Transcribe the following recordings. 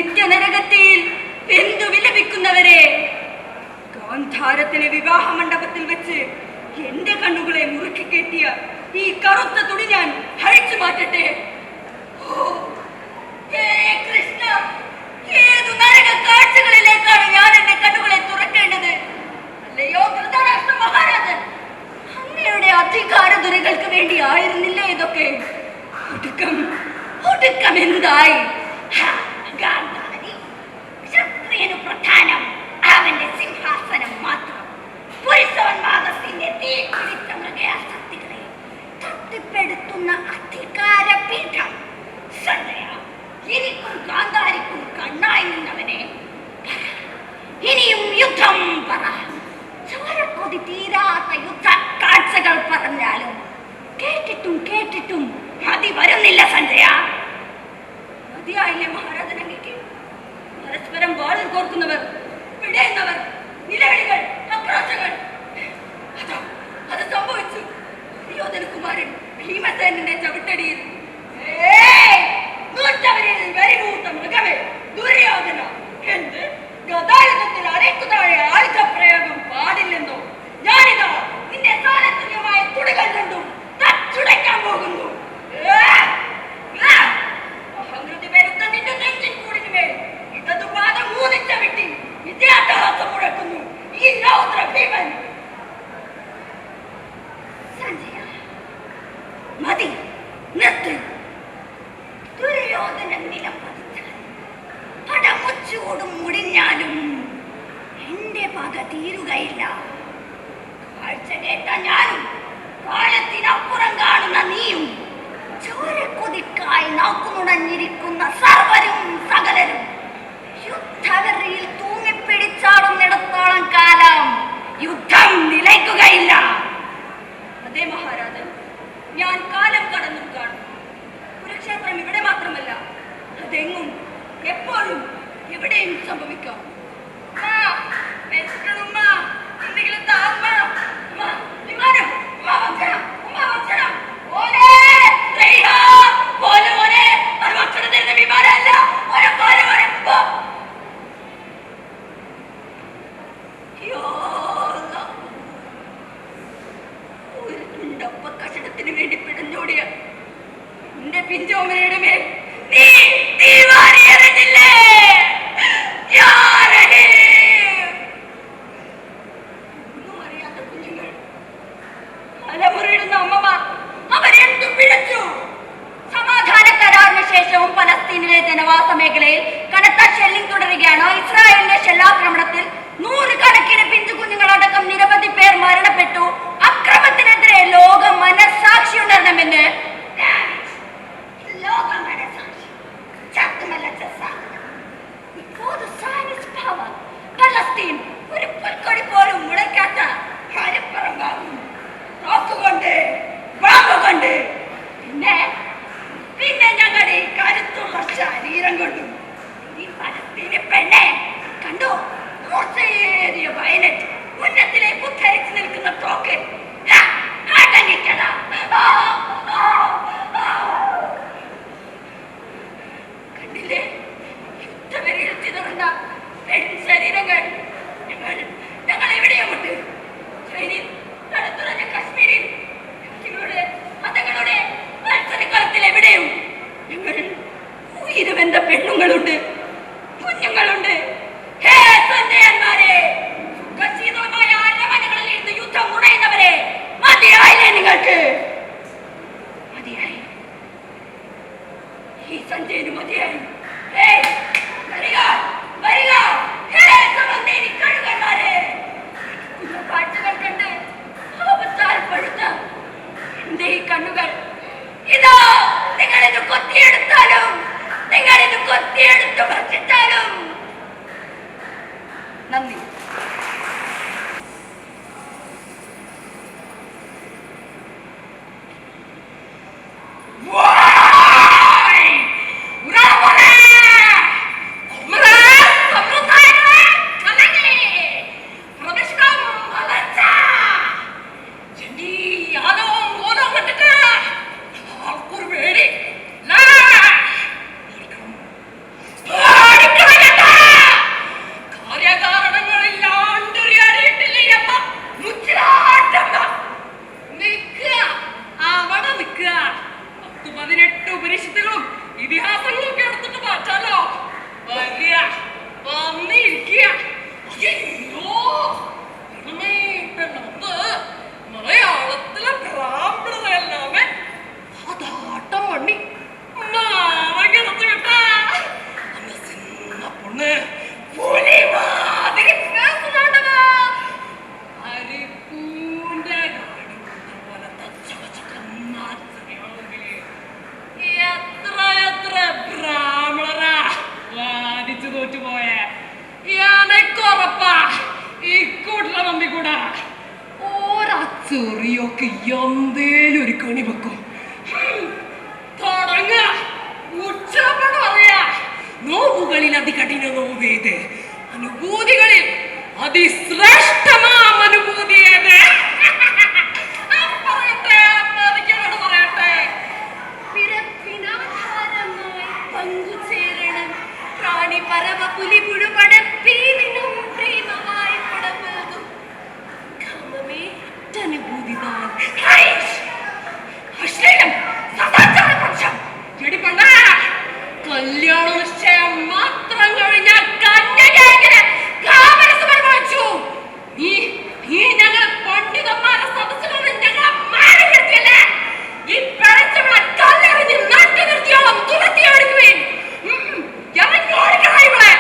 നിത്യനരകത്തിൽ എന്തു വിലപിക്കുന്നവരെ, ഗാന്ധാരത്തിലെ വിവാഹ മണ്ഡപത്തിൽ വെച്ച് എന്റെ കണ്ണുകളെ മുറുക്കി കെട്ടിയ ഈ കറുത്ത തുണി ഞാൻ അഴിച്ചു മാറ്റട്ടെ. കൃഷ്ണ, ഏതു നരക കാഴ്ചകളിലേക്കാണ് ഞാൻ എന്റെ കണ്ണുകളെ തുറക്കേണ്ടത്? അല്ലയോ ധൃതരാഷ്ട്ര മഹാരാജൻ, അങ്ങയുടെ അധികാര ദുരകൾക്ക് വേണ്ടി ആയിരുന്നില്ലേ ഇതൊക്കെ? ഒടുക്കം എന്തായി? ക്ഷത്രിയനു പ്രധാനം അവന്റെ സിംഹാസനം മാത്രം. പുരുഷോന്മാദത്തിന്റെ തീ പിടിച്ച മൃഗയാസക്തികളെ തട്ടിപ്പെടുത്തുന്ന അധികാര പീഠം. എനിക്കും ഗാന്ധാരിക്കും കണ്ണായി നിന്നവനെ, ഇനിയും യുദ്ധം പറ. ചോരക്കൊതി തീരാത്ത യുദ്ധ കാഴ്ചകൾ പറഞ്ഞാലും കേട്ടിട്ടും മതി വരുന്നില്ല സഞ്ജയ. മതിയായില്ലേ മഹാരാജൻ അങ്ങേക്ക്? പരസ്പരം വാളിൽ കോർക്കുന്നവർ, പിടയുന്നവർ, നിലവിളികൾ, ആക്രോശങ്ങൾ. അത് സംഭവിച്ചു. ദുര്യോധനകുമാരൻ ഭീമസേനന്റെ ചവിട്ടടിയിൽ. വരിമൂത്ത മൃഗമേ ദുര്യോധന, എന്ത് ഗതായുധത്തിൽ അരയ്ക്കു താഴെ ആയുധപ്രയോഗം പാടില്ലെന്നോ? ഞാനിതാ നിന്റെ സാരതുല്യമായ തുണികൾ കണ്ടും തച്ചുടയ്ക്കാൻ പോകുന്നു. അഹങ്കൃതി വരുത്ത നിന്റെ നെഞ്ചിൻ കൂടിനുമേൽ ഇടതുപാദം മൂന്നിച്ച വിട്ടി വിജയാട്ടഹാസം മുഴക്കുന്നു ഈ രൗദ്ര ഭീമൻ. സഞ്ജയ, മതി, നിർത്ത്. ദുര്യോധനൻ നിലം പതിച്ചാൽ പടമുച്ചൂടും മുടിഞ്ഞാലും എന്റെ പക തീരുകയില്ല. കാഴ്ച കേട്ട ഞാനും കാലത്തിനപ്പുറം കാണുന്ന നീയും ചോരക്കൊതിക്കായി നോക്കുന്നുടഞ്ഞിരിക്കുന്ന സർവരും സകലരും യുദ്ധവെറിയിൽ തൂങ്ങിപ്പിടിച്ചാടുന്നിടത്തോളം കാലം യുദ്ധം നിലയ്ക്കുകയില്ല. അതേ മഹാരാജൻ, ഞാൻ കാലം കടന്നു കാണും. കുരുക്ഷേത്രം ഇവിടെ മാത്രമല്ല, അതെങ്ങും എപ്പോഴും എവിടെയും സംഭവിക്കാം. കഷണത്തിന് വേണ്ടി പിടഞ്ഞോടിയ എന്റെ പിഞ്ചോമനയുടെ മേൽ നീ വാരിയെറിഞ്ഞില്ലേ? ഒന്നും അറിയാത്ത കുഞ്ഞുങ്ങൾ, തലമുറയിടുന്ന അമ്മമാർ, അവരെന്തു പിഴച്ചു? സമാധാന കരാറിന് ശേഷവും പലസ്തീനിലെ ജനവാസ മേഖലയിൽ കനത്ത ഷെല്ലിംഗ് തുടരുകയാണ്. ഇസ്രായേലിന്റെ ഷെല്ലാക്രമണത്തിൽ 100 കണക്കിന് പിഞ്ചു കുഞ്ഞുങ്ങളടക്കം നിരവധി പേർ മരണപ്പെട്ടു. അക്രമത്തിനെതിരെ ലോക മനസാക്ഷി ഉണരണമെന്ന് പലസ്തീൻ ഒരു പുൽക്കൊടി പോലും മുളയ്ക്കാത്ത ഹരിപ്പറമ്പാകും. നോക്കുകൊണ്ട് വാങ്ങുകൊണ്ട് പിന്നെ ഞങ്ങളുടെ ഈ കരുത്തുള്ള ശരീരം കൊണ്ടും ഈ പലസ്തീന് പെണ്ണെ കണ്ടു. മൂർച്ചയേറിയ വയലറ്റ്, ഉന്നത്തിലേക്ക് ഉദ്ധരിച്ചു നിൽക്കുന്ന തോക്ക്. കണ്ടില്ലേ യുദ്ധവെറിയിൽ ചിതറുന്ന ശരീരങ്ങൾ? ഞങ്ങൾ എവിടെയുമുണ്ട്. ചൈനയിൽ, അടുത്തുറഞ്ഞ കശ്മീരിൽ, മതങ്ങളുടെ മത്സരക്കളത്തിൽ എവിടെയും ഞങ്ങൾ ഉയരുവെന്ന പെണ്ണുങ്ങളുണ്ട്, കുഞ്ഞുങ്ങളുണ്ട്. ഹേ സഞ്ജയന്മാരെ, സുഖശീതമായ അരമനകളിൽ ഇരുന്ന് യുദ്ധം നുണയുന്നവരെ, മതിയായില്ലേ നിങ്ങൾക്ക്? മതിയായി, ഈ സഞ്ജയന് മതിയായി. വരിക വരിക, കഴുകന്മാരെ. കാഴ്ചകൾ കണ്ട് ആപത്താൽ പഴുത്ത എന്റെ ഈ കണ്ണുകൾ ഇതാ നിങ്ങളിത് കൊത്തിയെടുത്താലും നിങ്ങളിത് കൊത്തിയെടുത്തും അന്ന് പുലിമാതിരി കേൾക്കുന്നുണ്ടോ? അരിപ്പൂന്റെ പോലെ എത്ര എത്ര ബ്രാഹ്മണരാ വാദിച്ചു തോറ്റുപോയ എനക്കുറപ്പാ ഈ കൂട്ടിലെ മമ്മി കൂടാ ഓരാ ചെറിയൊക്കെ എന്തേലും ഒരു കണി വെക്കും. തുടങ്ങ ഉച്ചപ്പെട്ട് പറയാ നോവുകളിൽ അതികഠിന നോവേത്, അനുഭൂതികളിൽ അതിശ്രേഷ്ഠമാം അനുഭൂതി ഏത്? പറയട്ടെ, പറയട്ടെ. പങ്കുചേരണം പ്രാണി പരമ പുലി പുഴുപടപ്പീനും പ്രേമമായി പടമേകും അനുഭൂതി കല്യാണ നിശ്ചയം മാത്രം കഴിഞ്ഞ കന്യകേകന് കാമരസമനുഭവിച്ചു. നീ ഞങ്ങൾ പണ്ഡിതന്മാരെ സദസ്സുകളിൽ ഞങ്ങളെ മാറിക്കെടുത്തിയല്ലേ? ഈ പിഴച്ചവളെ കല്ലെറിഞ്ഞ് നാട്ടു നിർത്തിയോളം തുരത്തിയോടുക്കുവേൻ. ഇറങ്ങോടിക്കണം ഇവളെ.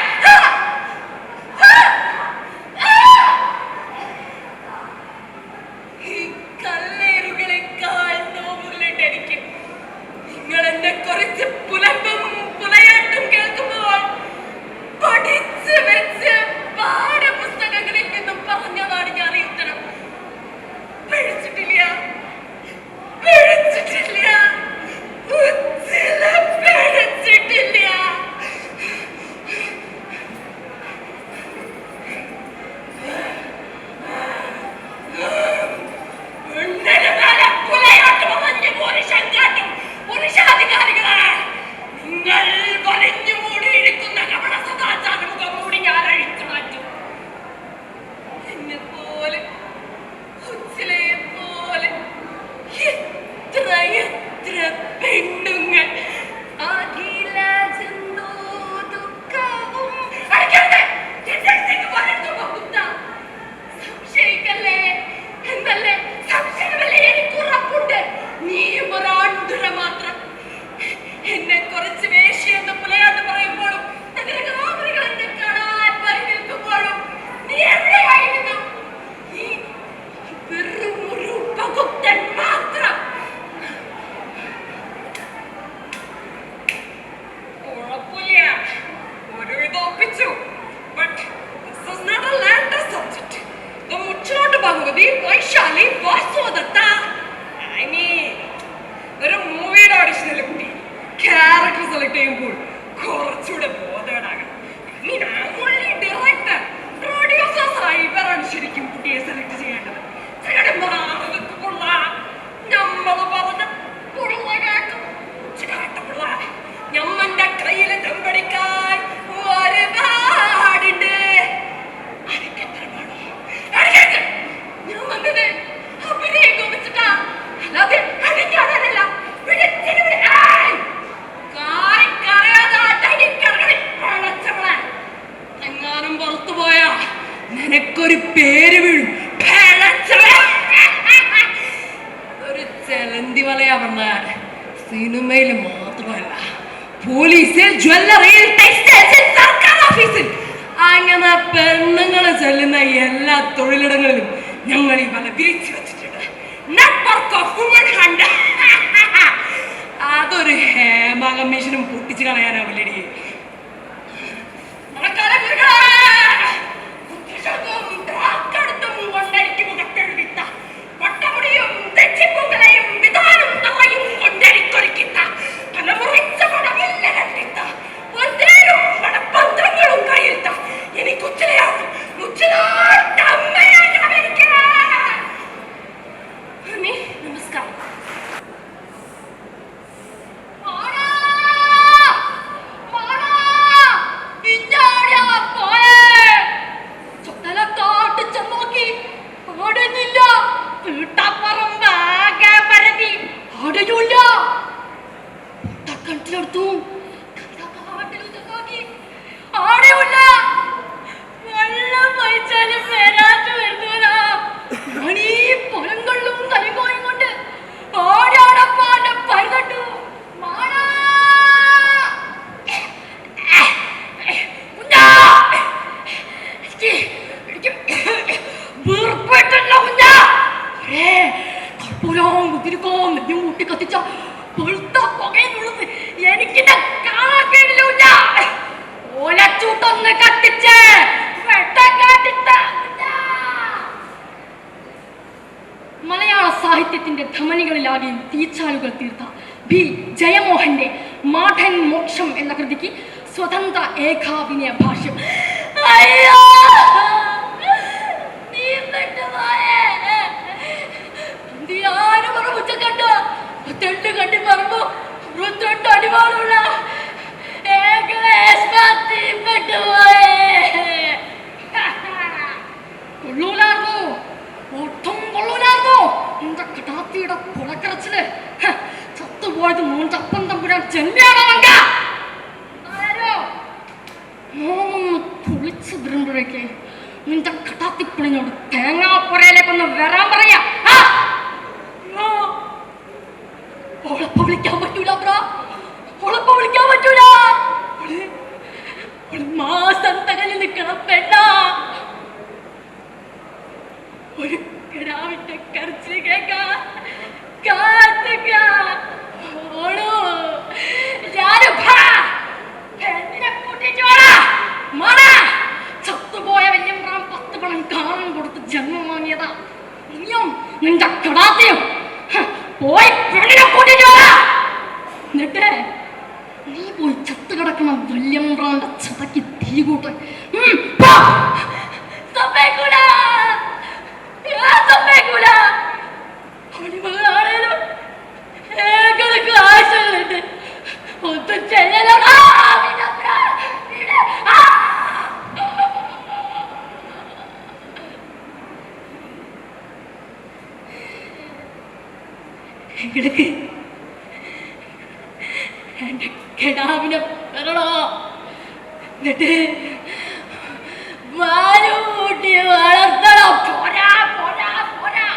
ഈ കല്ലേറുകളെക്കാൾ നോവുകളുണ്ട് എനിക്ക്. നിങ്ങൾ എന്നെ കുറിച്ച് പുലമ്പും പുലയാട്ടും കേൾക്കുമ്പോൾ പഠിച്ച് വെച്ച് പാഠപുസ്തകങ്ങളിൽ നിന്നും പറഞ്ഞതാണ് ഞാൻ ഈ ഉത്തരം. പിഴച്ചിട്ടില്ല, പിഴച്ചിട്ടില്ല, പിഴച്ചിട്ടില്ല. നിങ്ങൾ വലിഞ്ഞു മൂടിയിരിക്കുന്ന കപട സദാചാര മുഖം മൂടി ഞാൻ അഴിച്ചു മാറ്റും. എന്നെ പോലെ കൊച്ചിലെ പോലെ എത്ര എത്ര പെണ്ണുങ്ങൾ അഖില ജന്തോ ദുഃഖവും സംശയിക്കല്ലേ എന്നല്ലേ? സംശയമല്ലേ? എനിക്ക് ഉറപ്പുണ്ട് നീയും ഒരാണ്ടുര മാത്രം. എന്നെ കുറച്ച് വേശ്യെന്ന് പുലയാട്ട് പറയുമ്പോഴും നഗരകാമറികൾ എന്നെ കാണാൻ വരി നിൽക്കുമ്പോഴും നീ എവിടെയായിരുന്നു? നീ വെറും ഒരു ഉപഗുപ്തൻ മാത്രം. കുഴപ്പമില്ല, ഒരുവിധം ഒപ്പിച്ചു. But this is not a latest subject. The Muchottu Bhagavathi Vaishali Vasudatta. I mean ഒരു മൂവിയുടെ ഓഡിഷനിലെ കുട്ടി ക്യാരക്ടർ സെലക്ട് ചെയ്യുമ്പോൾ കുറച്ചുകൂടെ ബോധേഡാകണം. ഡയറക്ടർ പ്രൊഡ്യൂസേഴ്സായി ഇവരാണ് ശരിക്കും കുട്ടിയെ സെലക്ട് ചെയ്യേണ്ടത്. നമ്മള് പറഞ്ഞ ഞമ്മന്റെ കയ്യില് ദമ്പടിക്കാൻ ഒരുപാടുണ്ട്. അതൊക്കെത്ര വേണോ? ഞാൻ വന്നത് അഭിനയം കോപിച്ചിട്ടാ, അല്ലാതെ അടിക്കാനല്ല. എങ്ങാനും പുറത്തു പോയാ നിനക്കൊരു പേര് വീഴും. ഒരു ചെലന്തി വലയാ പറഞ്ഞ സിനിമയിൽ മാത്രമല്ല, പോലീസിൽ, ജ്വല്ലറിയിൽ, ടെക്സ്റ്റൈൽസിൽ, സർക്കാർ ഓഫീസിൽ, അങ്ങനെ പെണ്ണുങ്ങളെ ചെല്ലുന്ന എല്ലാ തൊഴിലിടങ്ങളിലും ഞങ്ങൾ ഈ വല വിരിച്ചു വെച്ചിട്ടുണ്ട്. Network of woman hunt. അതൊരു ഹേമ കമ്മീഷനും പൊട്ടിച്ചു കളയാനാവില്ലടി. നമസ്കാരം. ഭാരതത്തിന്റെ ധമനികളിലാകെയും തീച്ചാലുകൾ തീർത്ത ബി ജയമോഹന്റെ മാഠൻ മോക്ഷം എന്ന കൃതിക്ക് സ്വതന്ത്ര ഏകാഭിനയ ഭാഷ്യം. അയ്യോ, നീ പെട്ടുപോയേ. ധ്യാനം ഉറപ്പിച്ച കണ്ടോ? തെണ്ട് കണ്ടി പറമ്പോ തൊട്ട് അടിവാളുള്ള പെട്ടുപോയേ. കൊള്ളൂലാർന്നോ? ഒട്ടും കൊള്ളൂലാർന്നോ? എന്റെ കടാത്തിയുടെ കൊലക്കറച്ചില് ചത്തുപോയത് മൂന്നപ്പം തമ്പുരാൻ ചെമ്പിയാണവങ്ക. മോമൊന്ന് പൊളിച്ചു വരുമ്പോഴേക്ക് നിന്റെ കടാത്തിപ്പണിനോട് തേങ്ങാപ്പുറയിലേക്കൊന്ന് വരാൻ പറയാ. ഉളപ്പ വിളിക്കാൻ പറ്റൂല ബ്രോ, ഉളപ്പ വിളിക്കാൻ പറ്റൂല. മാസം തകലിൽ നിൽക്കണം പെണ്ണ. ഒരു കിടാവിന്റെ കരച്ചിൽ കേൾക്കാ കാത്തുക. ഓളൂ ചത്തുപോയ വല്യമ്പ്രാൻ 10 പണം കാറും കൊടുത്ത് ജന്മം വാങ്ങിയതാ. നീയും നിന്റെ കടാത്തിയും പോയി പെണ്ണിനെ കൂട്ടിട്ട് വാ. എന്നിട്ട് നീ പോയി ചത്തു കിടക്കണം വല്യമ്പ്രാന്റെ ചതക്ക് തീ കൂട്ട്. അടിമകളാണേലും ഏകൾക്ക് ആശകളുണ്ട്. ഒത്തും ചെല്ലലോ. എങ്കിലേക്ക് എന്റെ കിടാവിനെ വരണോ. എന്നിട്ട് വാലൂട്ടി വളർത്തണം. പോരാ പോരാ പോരാ,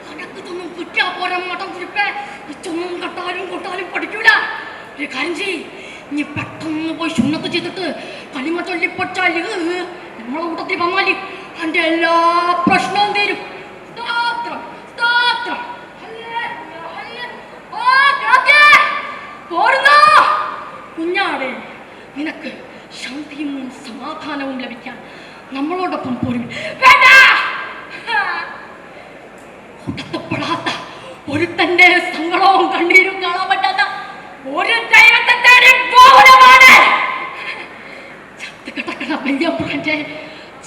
അടക്കത്തൊന്നും കുറ്റാ പോരാ. മട്ടം കുരിപ്പേ ഇച്ചൊന്നും കൊട്ടാലും പഠിക്കൂല. ഒരു കാര്യം ചെയ്യ്, ഇനി പെട്ടെന്ന് പോയി സുന്നത്ത് ചെയ്തിട്ട് കളിമ ചൊല്ലിപ്പൊച്ചാല് നമ്മളെ കൂട്ടത്തിൽ വന്നാല് അതിന്റെ എല്ലാ പ്രശ്നവും തീരും. സ്തോത്രം സ്തോത്രം. കുഞ്ഞാടെ, നിനക്ക് ശാന്തിയും സമാധാനവും ലഭിക്കാൻ നമ്മളോടൊപ്പം പോരും. കൂട്ടത്തപ്പെടാത്ത ഒരുത്തന്റെ സങ്കടവും കണ്ണീരും കാണാൻ പറ്റാത്ത ഒരു ദൈവത്തെ തേടി പോകലാണ്. ചത്ത് കിടക്കണ വല്യപ്പുറന്റെ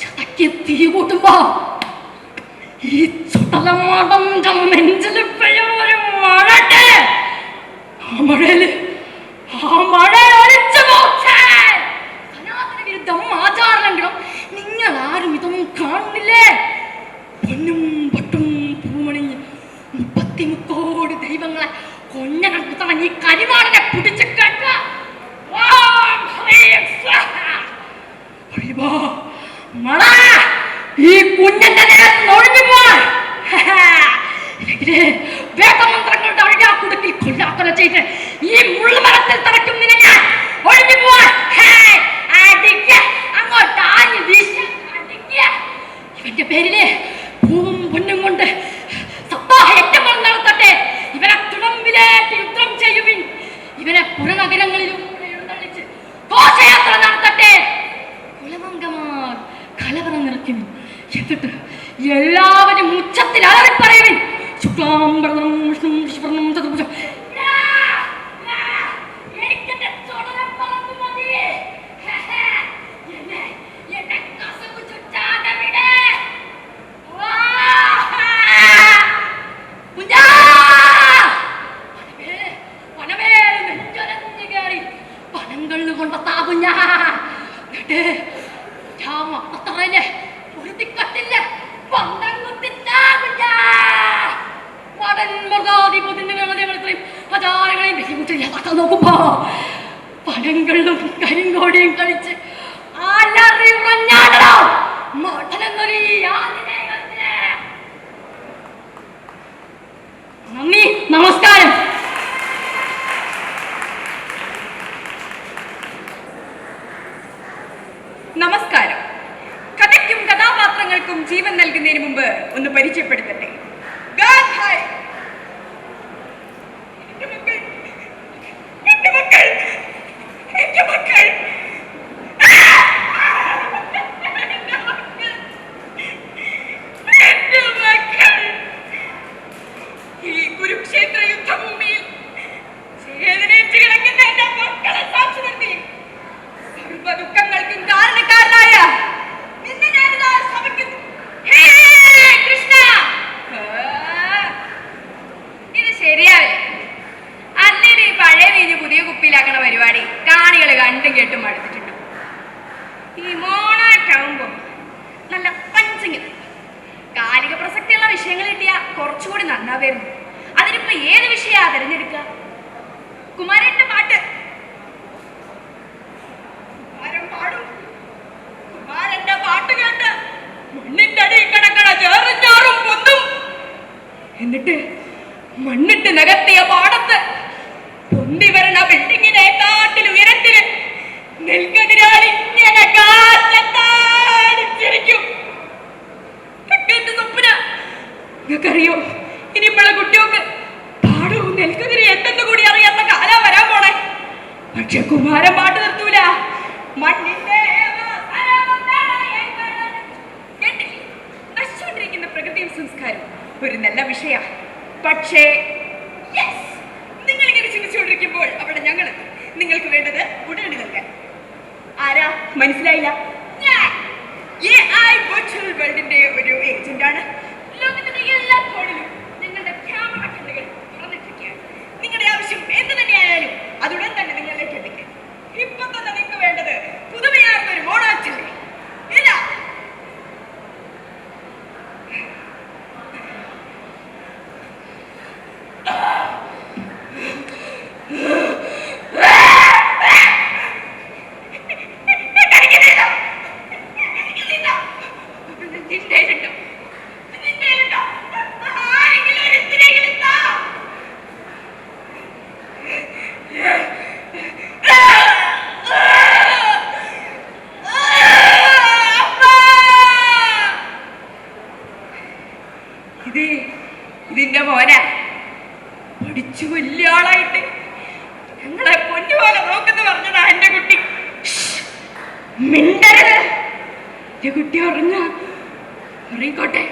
ചതയ്ക്ക് തീ കൂട്ടുമ്പോ ഈ ചുടലമാടം നെഞ്ചിൽ പെയ്യൊരു മഴട്ടെ. ആ മഴ ഒലിച്ചു പോകാൻ സനാതന വിരുദ്ധം ആചാരങ്ങളും നിങ്ങൾ ആരും ഇതൊന്നും കാണുന്നില്ലേ? പൊന്നും പട്ടും പൂമണിഞ്ഞ് 30 കോടി ദൈവങ്ങളെ കൊഞ്ഞനം കുത്തണം ഈ കരിവാളനെ പിടിച്ചു കേട്ട. ഈ കുഞ്ഞന്റെ ഒഴിഞ്ഞു പോവാൻ വേദമന്ത്രങ്ങളുടെ അഴിയാക്കുടുക്കിൽ കൊല്ലാക്കൊല ചെയ്ത് ഈ മുള്ളുമരത്തിൽ തറയ്ക്കും നിന്നെ ഞാൻ. ഒഴിഞ്ഞു പോവാൻ അങ്ങോട്ട് ആഞ്ഞു വീശ. ഇവന്റെ പേരില് പൂവും പൊന്നും കൊണ്ട് സപ്താഹയജ്ഞങ്ങൾ നടത്തട്ടെ. ഇവനെ തുണമ്പിലേറ്റ് യുദ്ധം ചെയ്യുവിൻ. ഇവനെ പുറനഗരങ്ങളിലൂടെ എഴുന്നള്ളിച്ച് ഘോഷയാത്ര നടത്തട്ടെ. കുലമംഗമാർ കലവറം നിറയ്ക്കുവിൻ. എന്നിട്ട് എല്ലാവരും ഉച്ചത്തിൽ അലറിപ്പറയുവിൻ. ശുക്ലാംബരം വിഷ്ണു ശിവർണം ചതുർഭുജം. നോക്കുമ്പോ പനങ്ങളും കരിങ്കോടിയും കഴിച്ച് നന്ദി, നമസ്കാരം. നമസ്കാരം. കഥയ്ക്കും കഥാപാത്രങ്ങൾക്കും ജീവൻ നൽകുന്നതിന് മുമ്പ് ഒന്ന് പരിചയപ്പെടുത്തട്ടെ. ഈ ഈ മോണാറ്റാവുമ്പോ നല്ല പഞ്ചിങ് കാലിക പ്രസക്തിയുള്ള വിഷയങ്ങൾ കിട്ടിയാ കുറച്ചുകൂടി നന്നാവായിരുന്നു. അതിനിപ്പോ ഏത് വിഷയാ തിരഞ്ഞെടുക്കുക? കുമാരന്റെ പാട്ട് കുമാരൻ പാടും. കുമാരന്റെ പാട്ട് കേട്ട് മണ്ണിന്റെ അടി കിടക്കണ ചേറും പൊന്നും. എന്നിട്ട് മണ്ണിട്ട് നികത്തിയ പാടത്ത് പൊന്തി വരണ ബിൽഡിങ്ങിനെ കാട്ടിൽ ഉയരത്തില് നെൽക്കതിരാളിങ്ങനെ കാറ്റത്താടിച്ചിരിക്കും. എന്റെ സ്വപ്ന നിങ്ങൾക്കറിയോ, ഇനിയിപ്പോഴെ കുട്ടികൾക്ക് പാടവും നെൽക്കതിരി എന്തെന്ന് കൂടി അറിയാത്ത കാലാ വരാൻ പോണേ. പക്ഷെ കുമാരൻ പാട്ട് നിർത്തൂല. മണ്ണിന്റെ നശിച്ചുകൊണ്ടിരിക്കുന്ന പ്രകൃതിയും സംസ്കാരവും ഒരു നല്ല വിഷയ. പക്ഷേ നിങ്ങളിങ്ങനെ ചിന്തിച്ചുകൊണ്ടിരിക്കുമ്പോൾ അവിടെ ഞങ്ങള് നിങ്ങൾക്ക് വേണ്ടത് ഉടനടി നൽകാൻ. ആരാ മനസ്സിലായില്ല? ഞാൻ AI വെർച്വൽ വേൾഡിന്റെ ഒരു ഏജന്റാണ്. ലോകത്തിന്റെ എല്ലാ കോണിലും നിങ്ങളുടെ ക്യാമറ കണ്ണുകൾ തുറന്നിട്ടിരിക്കുകയാണ്. നിങ്ങളുടെ ആവശ്യം എന്ത് തന്നെയായാലും അതുടൻ തന്നെ നിങ്ങളിലേക്ക് എത്തിക്കും. ഇപ്പൊ തന്നെ നിങ്ങൾക്ക് വേണ്ടത് പുതുമയാർന്ന ഒരു മോണാക്റ്റില്ലേ? ഇല്ല, ഇതിന്റെ മോന പഠിച്ചു വലിയ ആളായിട്ട് ഞങ്ങളെ പൊന്നുപോലെ നോക്കുന്നു പറഞ്ഞതാ എന്റെ കുട്ടി. മിണ്ടരുത്. എന്റെ കുട്ടി ഉറങ്ങിക്കോട്ടെ.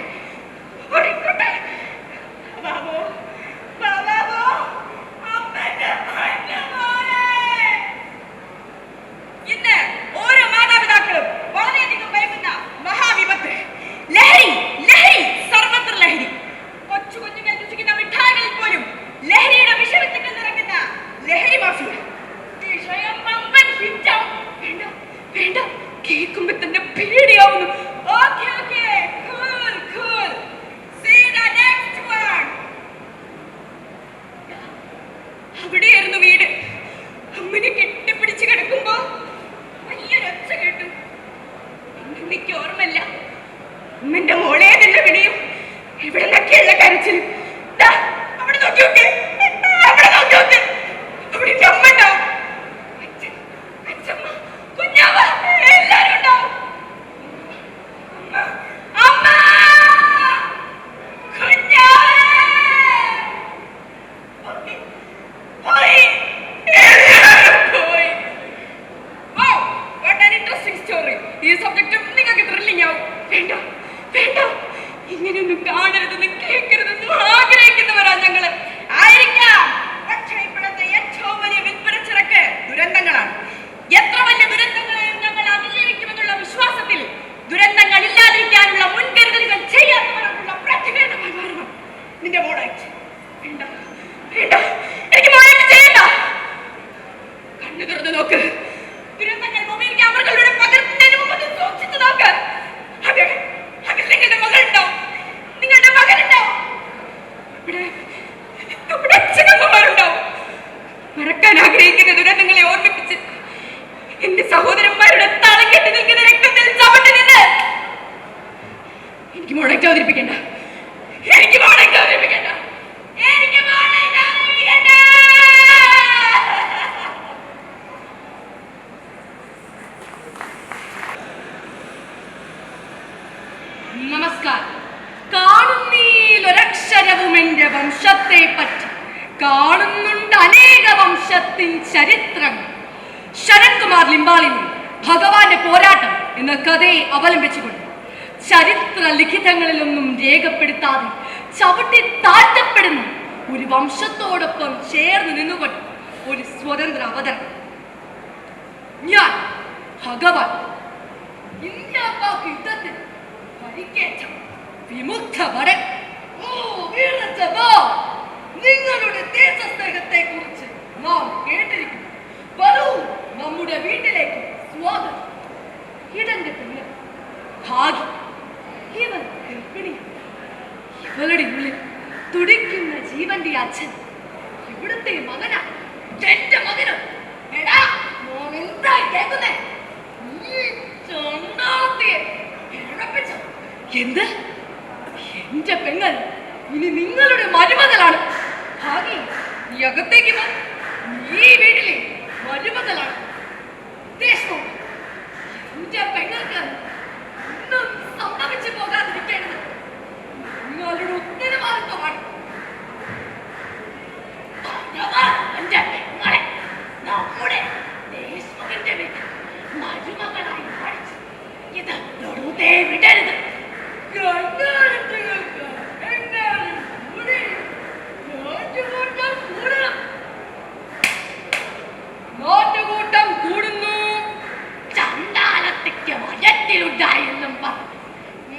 ഇന്ന് ഓരോ മാതാപിതാക്കളും വളരെയധികം ഭയക്കുന്ന മഹാവിപത്ത് ലഹരി. സർവത്ര ലഹരി. കൊച്ചു കുഞ്ഞുങ്ങൾ രുചിക്കുന്ന മിഠായികളിൽ പോലും ലഹരിയുടെ വിഷവിത്തുക്കൾ നിറയ്ക്കുന്ന ലഹരി മാഫിയ. വേണ്ട, കേൾക്കുമ്പോ തന്നെ പേടിയാവുന്നു. അവിടെയായിരുന്നു വീട്. അമ്മനെ കെട്ടിപ്പിടിച്ച് കിടക്കുമ്പോ വലിയൊരൊച്ച കേട്ടു. എനിക്ക് ഓർമ്മല്ല. അമ്മന്റെ മോളെ തന്നെ വിളിയും. ഇവിടെ നിന്നൊക്കെയുള്ള കരച്ചിൽ. അവിടെ നോക്കി നോക്ക്. അവിടെ അമ്മ ഉണ്ടാവും. അച്ഛമ്മ, കുഞ്ഞാവ, എല്ലാരും ഉണ്ടാവും. അമ്മ, പോയി. What an interesting story. ഈ സബ്ജക്റ്റും നിങ്ങൾക്ക് ത്രില്ലിംഗ് ആവും. വേണ്ട, ഇങ്ങനെയൊന്നും കാണരുതെന്നും കേൾക്കരുതെന്നും ആഗ്രഹിക്കുന്നവരാ ഞങ്ങള്. ആയിരിക്കാം, പക്ഷേ ഇപ്പോഴത്തെ ഏറ്റവും വലിയ വിൽപ്പനച്ചിറക്ക് ദുരന്തങ്ങളാണ്. എത്ര വലിയ ദുരന്തങ്ങളെയും ഞങ്ങൾ അതിജീവിക്കുമെന്നുള്ള വിശ്വാസത്തിൽ ദുരന്തങ്ങൾ ഇല്ലാതിരിക്കാനുള്ള മുൻകരുതലുകൾ ചെയ്യാത്തവരായിട്ടുള്ള പ്രതികരണമായി മാറണം നിന്റെ മോളായിട്ട്. വേണ്ട, എനിക്ക് മോളായിട്ട് ചെയ്യണ്ട. കണ്ണു തുറന്ന് നോക്ക്. ദുരന്തങ്ങൾ മൊബൈൽ ക്യാമറകളിലൂടെ പകർത്തുന്നതിന് മുമ്പ് സൂക്ഷിച്ചു നോക്ക്. അതിൽ നിങ്ങളുടെ മകളുണ്ടാവും. ഇവിടെ അച്ഛനമ്മമാരുണ്ടാവും. മറക്കാൻ ആഗ്രഹിക്കുന്ന ദുരന്തങ്ങളെ ഓർമ്മിപ്പിച്ച് എന്റെ സഹോദരന്മാരുടെ തളം കെട്ടി നിൽക്കുന്ന രക്തത്തിൽ ചവിട്ടി നിന്ന് എനിക്ക് മോളെ അവതരിപ്പിക്കണ്ട. നമസ്കാരം. കാണുന്നീലൊരക്ഷരവും എന്റെ വംശത്തെ പറ്റി. കാണുന്നുണ്ട് അനേക വംശത്തിൻ ചരിത്രങ്ങൾ. ശരത്കുമാർ ലിംബാളിന്റെ ഭഗവാന്റെ പോരാട്ടം എന്ന കഥയെ അവലംബിച്ചുകൊണ്ട് ചരിത്ര ലിഖിതങ്ങളിലൊന്നും രേഖപ്പെടുത്താതെ ചവിട്ടി താഴ്ത്തപ്പെടുന്ന ഒരു വംശത്തോടൊപ്പം ചേർന്ന് നിന്നുകൊണ്ട് ഒരു സ്വതന്ത്ര അവതരണം. ഞാൻ ഭഗവാൻ. ഇന്ത്യ പാക് യുദ്ധത്തിൽ പരിക്കേറ്റ വിമുക്ത ഭടൻ. നിങ്ങളുടെ ദേശസ്നേഹത്തെ കുറിച്ച് നാം കേട്ടിരിക്കുന്നു. വരൂ, നമ്മുടെ വീട്ടിലേക്ക് സ്വാഗതം. ഇതെന്റെ കുഞ്ഞ് ഭാഗ്യ. ഇവൾ ഗർഭിണി. ഇവളുടെ ഉള്ളിൽ തുടിക്കുന്ന ജീവന്റെ അച്ഛൻ ഇവിടുത്തെ മകനാ, എന്റെ മകനോ. എടാ മോൻ എന്തായി കേൾക്കുന്നേ? എന്ത്? എന്റെ പെങ്ങൾ ഇനി നിങ്ങളുടെ മരുമകളാണ്. ഭാഗി, നീ അകത്തേക്ക് പോ. നീ വീട്ടിലെ മരുമകളാണ്. എന്റെ പെങ്ങൾക്ക് ഒന്നും സംഭവിച്ചു പോകാതിരിക്കേണ്ടത് നിങ്ങളുടെ ഉത്തരവാദിത്വമാണ്. എന്റെ പെങ്ങളെ നമ്മുടെ ദേശ്മുഖന്റെ വീട്ടിൽ മരുമകളായി പഠിച്ചു ഇത് വെറുതെ വിടരുത്. നാട്ടുകൂട്ടം കൂടുന്നു. ചണ്ടാലത്തിക്ക് വയറ്റിലുണ്ടായെന്നും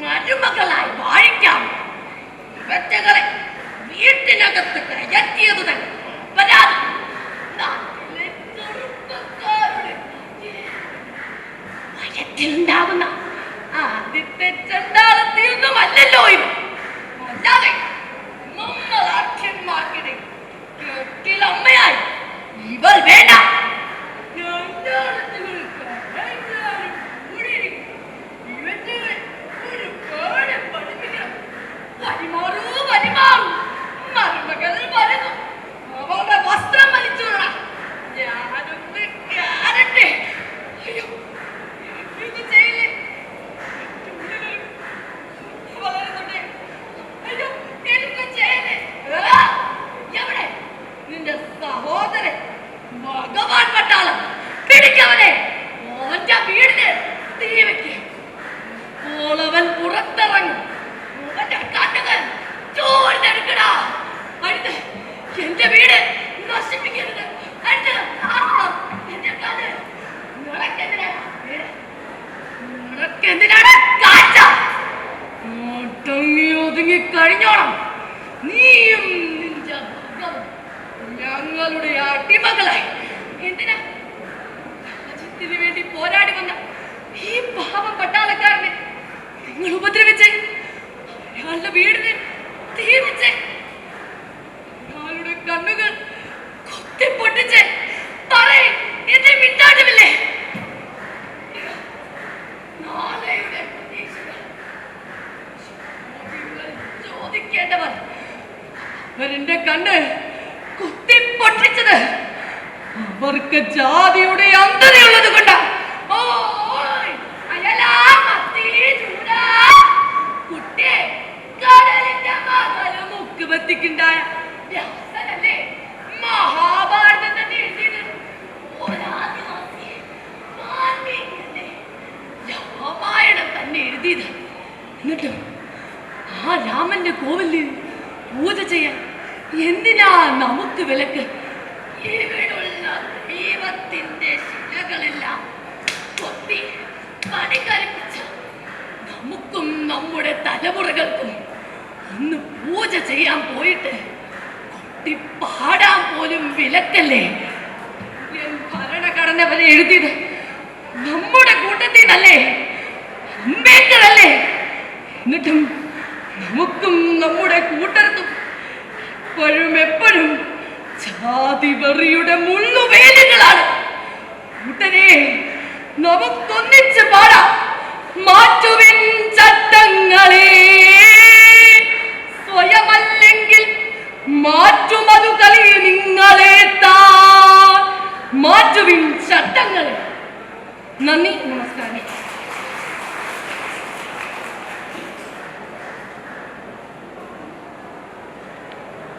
മരുമകളായി വാഴിക്കാം. ഇവറ്റകളെ വീട്ടിനകത്ത് കയറ്റിയത് തന്നെ പരാതി. വയറ്റിലുണ്ടാവുന്ന ആദ്യത്തെ ചണ്ടാളത്തിൽ നിന്നുമല്ലല്ലോ ഇവ. അല്ലാതെ നമ്മളാഖ്യന്മാർക്കിടെ കെട്ടിലമ്മയായി ഇവൾ വേണ്ട. അവളുടെ വസ്ത്രം വലിച്ചു. ഞാനൊന്ന് കാണട്ടെ. അയ്യോ, ഇത് ചെയ്യില്ലേ. എവിടെ നിന്റെ സഹോദരൻ ഭഗവാൻ പട്ടാളം? പിടിക്കവനെ. ഓന്റെ വീടിന് തീ വെക്ക്. അവൻ പുറത്തിറങ്ങും. അവന്റെ കണ്ണുകൾ ചോർന്നെടുക്കടാ. അടുത്ത് എന്റെ വീട് നശിപ്പിക്കരുത്. എന്റെ കണ്ണ് നിനക്കെന്തിനാണ് കാഴ്ച? ഒതുങ്ങി കഴിഞ്ഞോണം. നീയും നിന്റെ മകളും ഞങ്ങളുടെ അടിമകളായി. എന്തിനാ രാജ്യത്തിന് വേണ്ടി പോരാടി വന്ന ഈ പാവം പട്ടാളക്കാരനെ നിങ്ങൾ ഉപദ്രവിച്ചേ? അയാളുടെ വീടിന് തീ വെച്ചേ? അയാളുടെ കണ്ണുകൾ കുത്തിപ്പൊട്ടിച്ചേ? പറയേ, എന്നെ മിണ്ടാടുമില്ലേ? നാളെയുടെ പ്രതീക്ഷകൾ ചോദിക്കേണ്ടവർ അവരെന്റെ കണ്ണ് കുത്തിപ്പൊട്ടിച്ചത് അവർക്ക് ജാതിയുടെ അന്ധതയുള്ളത് കൊണ്ടാ. മുക്കുപത്തിക്കുണ്ടായ വ്യാസനല്ലേ മഹാഭാരതം തന്നെ എഴുതിയത്? രാമായണം തന്നെ എഴുതിയത്. എന്നിട്ടും ആ രാമന്റെ കോവിലിൽ പൂജ ചെയ്യാൻ എന്തിനാ നമുക്ക് വിലക്ക്? ഇവിടുള്ള ദൈവത്തിന്റെ ശിലകളെല്ലാം കൊത്തി പണികരിപ്പിച്ച നമുക്കും നമ്മുടെ തലമുറകൾക്കും ഒന്ന് പൂജ ചെയ്യാൻ പോയിട്ട് കൊട്ടി പാടാൻ പോലും വിലക്കല്ലേ? ഭരണഘടന വരെ എഴുതിയത് നമ്മുടെ കൂട്ടത്തിൽ നിന്നല്ലേ? അംബേദ്കറല്ലേ? എന്നിട്ടും നമുക്കും നമ്മുടെ കൂട്ടർക്കും എപ്പോഴും ജാതി വെറിയുടെ മുള്ളുവേലുകളാണ്. കൂട്ടരെ, നമുക്കൊന്നിച്ച് പാടാം.